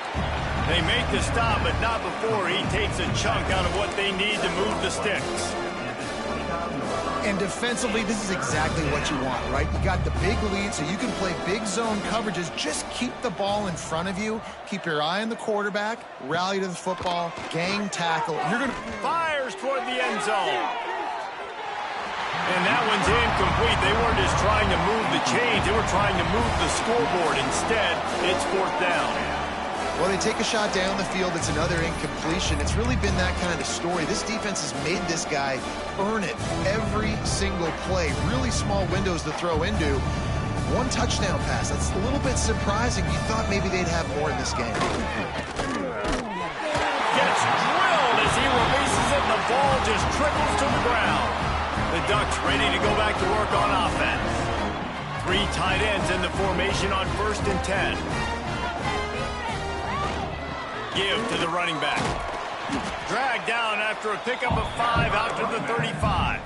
They make the stop, but not before he takes a chunk out of what they need to move the sticks.
And defensively, this is exactly what you want, right? You got the big lead, so you can play big zone coverages. Just keep the ball in front of you. Keep your eye on the quarterback. Rally to the football. Gang tackle. You're going to...
Fires toward the end zone. And that one's incomplete. They weren't just trying to move the chains. They were trying to move the scoreboard. Instead, it's 4th down.
Well, they take a shot down the field. It's another incompletion. It's really been that kind of story. This defense has made this guy earn it every single play. Really small windows to throw into. 1 touchdown pass. That's a little bit surprising. You thought maybe they'd have more in this game.
Gets drilled as he releases it, and the ball just trickles to the ground. The Ducks ready to go back to work on offense. 3 tight ends in the formation on 1st and 10. Give to the running back. Dragged down after a pickup of 5 out to the 35.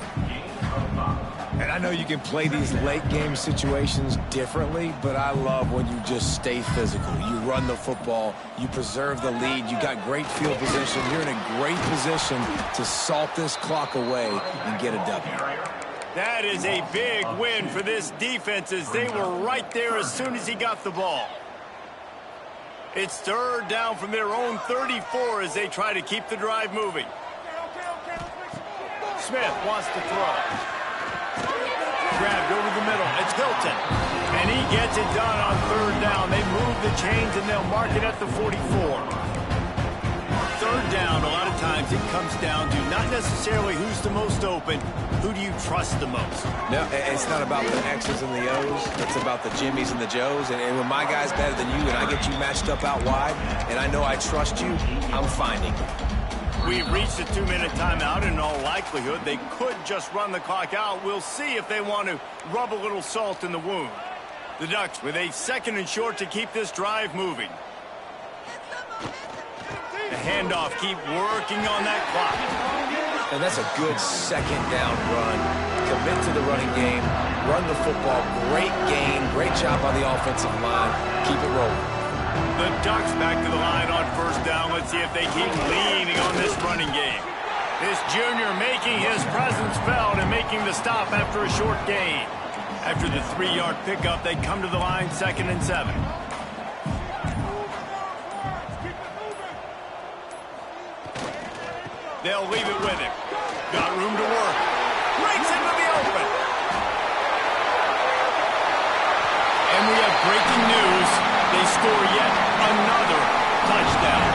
And
I know you can play these late game situations differently, but I love when you just stay physical. You run the football, you preserve the lead, you got great field position. You're in a great position to salt this clock away and get a W.
That is a big win for this defense as they were right there as soon as he got the ball. It's third down from their own 34 as they try to keep the drive moving. Smith wants to throw. Grabbed over the middle. It's Hilton. And he gets it done on third down. They move the chains and they'll mark it at the 44. Third down, a lot of times it comes down to not necessarily who's the most open, who do you trust the most?
No, it's not about the X's and the O's. It's about the Jimmys and the Joes. And when my guy's better than you and I get you matched up out wide and I know I trust you, I'm finding you.
We've reached a 2-minute timeout, and in all likelihood, they could just run the clock out. We'll see if they want to rub a little salt in the wound. The Ducks with a 2nd and short to keep this drive moving. The handoff, keep working on that clock.
And that's a good 2nd down run. Commit to the running game, run the football, great gain, great job on the offensive line. Keep it rolling.
The Ducks back to the line on 1st down. Let's see if they keep leaning on this running game. This junior making his presence felt and making the stop after a short gain. After the 3-yard pickup, they come to the line 2nd and 7. They'll leave it with him. Got room to work. Breaks into the open. And we have breaking news. They score yet another touchdown.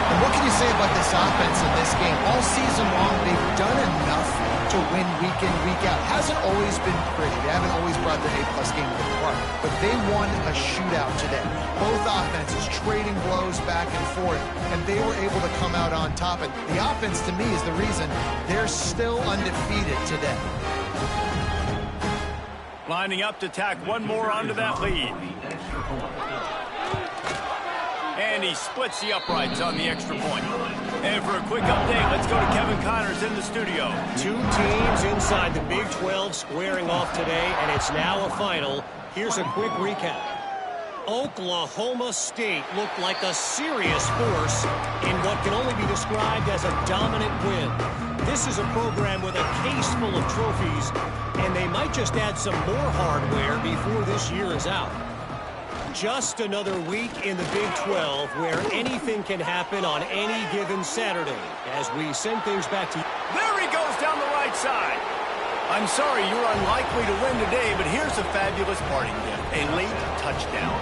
And what can you say about this offense in this game? All season long, they've done enough to win week in, week out. Hasn't always been pretty. They haven't always brought their A-plus game to the park. But they won a shootout today. Both offenses trading blows back and forth, and they were able to come out on top. And the offense, to me, is the reason they're still undefeated today.
Lining up to tack one more onto that lead. And he splits the uprights on the extra point. And for a quick update, let's go to Kevin Connors in the studio.
2 teams inside the Big 12 squaring off today, and it's now a final. Here's a quick recap. Oklahoma State looked like a serious force in what can only be described as a dominant win. This is a program with a case full of trophies, and they might just add some more hardware before this year is out. Just another week in the Big 12 where anything can happen on any given Saturday as we send things back to you.
There he goes down the right side. I'm sorry you're unlikely to win today, but here's a fabulous parting gift. A late touchdown.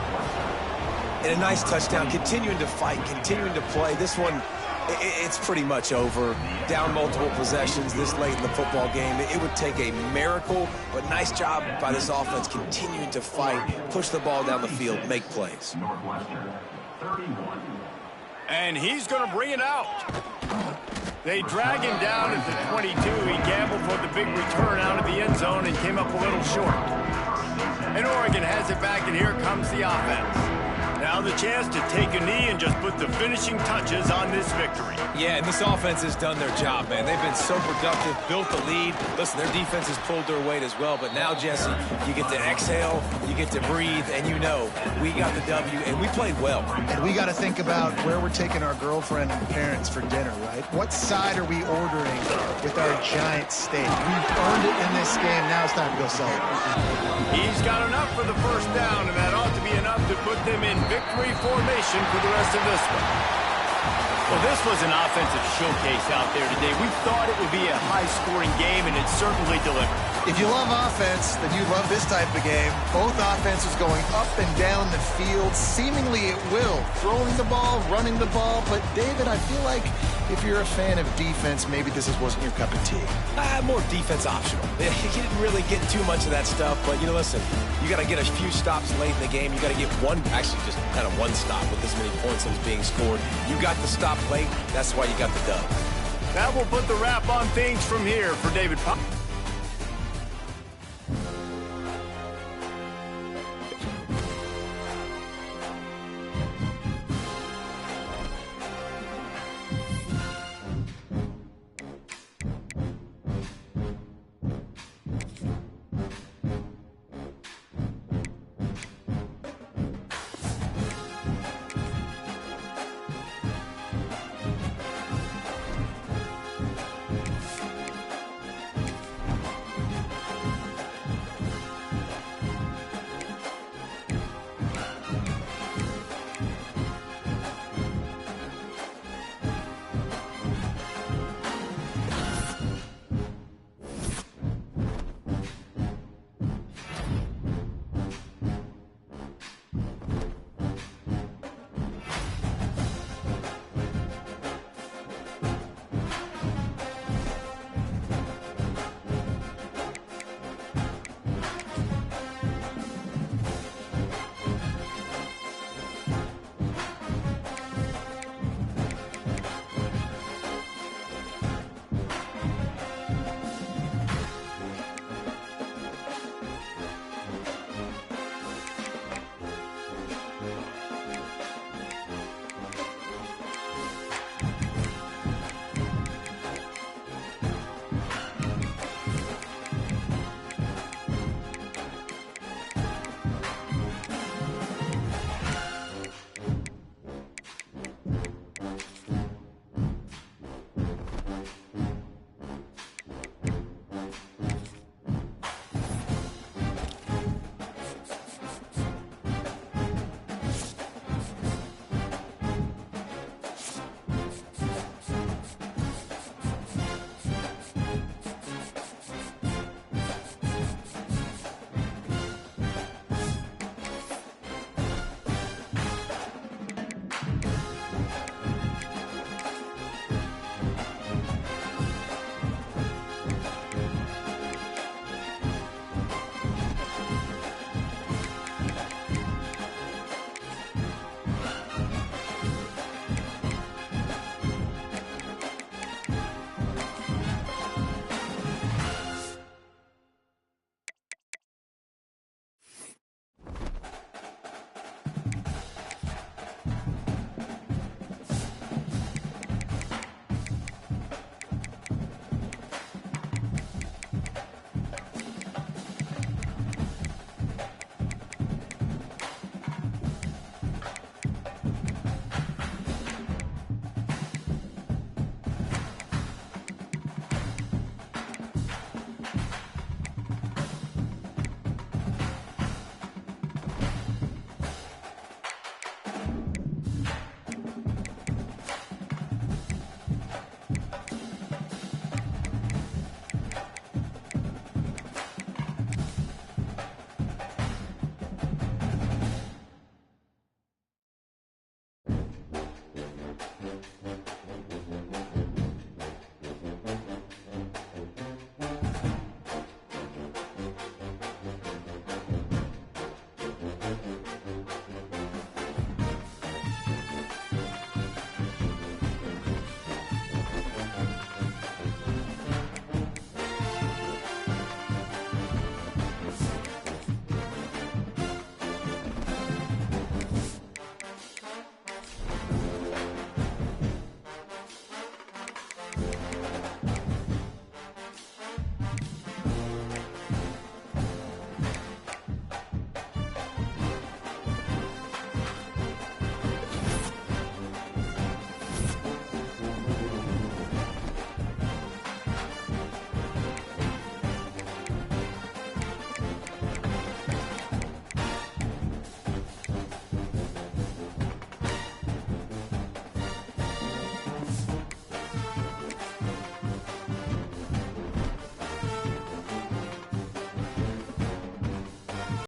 And a nice touchdown, continuing to fight, continuing to play. This one, it's pretty much over. Down multiple possessions this late in the football game. It would take a miracle, but nice job by this offense continuing to fight, push the ball down the field, make plays.
Northwestern, 31.
And he's going to bring it out. They drag him down at the 22. He gambled for the big return out of the end zone and came up a little short. And Oregon has it back, and here comes the offense. Now the chance to take a knee and just put the finishing touches on this victory.
Yeah, and this offense has done their job, man. They've been so productive, built the lead. Listen, their defense has pulled their weight as well. But now, Jesse, you get to exhale, you get to breathe, and you know we got the W, and we played well.
And we got to think about where we're taking our girlfriend and parents for dinner, right? What side are we ordering with our giant steak? We've earned it in this game. Now it's time to go celebrate.
He's got enough for the 1st down, and that ought to be enough to put them in victory formation for the rest of this one. Well, this was an offensive showcase out there today. We thought it would be a high-scoring game, and it certainly delivered.
If you love offense, then you love this type of game. Both offenses going up and down the field, seemingly at will. Throwing the ball, running the ball. But, David, I feel like if you're a fan of defense, maybe this wasn't your cup of tea.
More defense optional. You didn't really get too much of that stuff. But, you know, listen, you got to get a few stops late in the game. You got to get actually just kind of one stop with this many points that was being scored. You got the stop late. That's why you got the dub.
That will put the wrap on things from here for David Pop.